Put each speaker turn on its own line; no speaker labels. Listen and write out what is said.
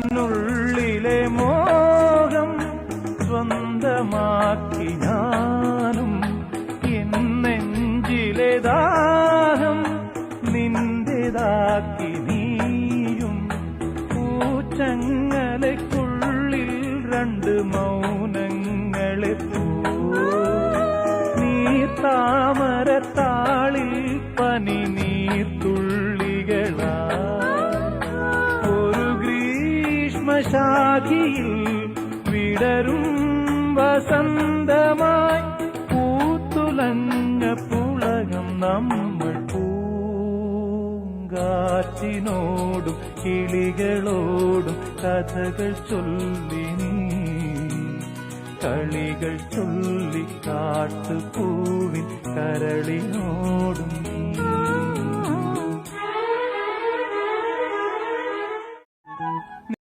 എന്നുള്ളിലെ മോഹം സ്വന്തമാക്കി ഞാനും എന്നെഞ്ചിലെ ദാഹം നിന്റേതാക്കി നീയും പൂച്ചങ്ങലയ്ക്കുള്ളിൽ രണ്ട് മൗനങ്ങളെ താമരത്താളിൽ പനി നീർത്തുള്ളികളാ ഒരു ഗ്രീഷ്മശാഖിയിൽ വിടരും വസന്തമായി പൂത്തുലഞ്ഞ പുളകം നമ്മൾ പൂങ്കാറ്റിനോടും കിളികളോടും കഥകൾ ചൊല്ലി നീ കളികൾ ചൊല്ലി കാട്ടുപൂവിൻ കരളിനോടും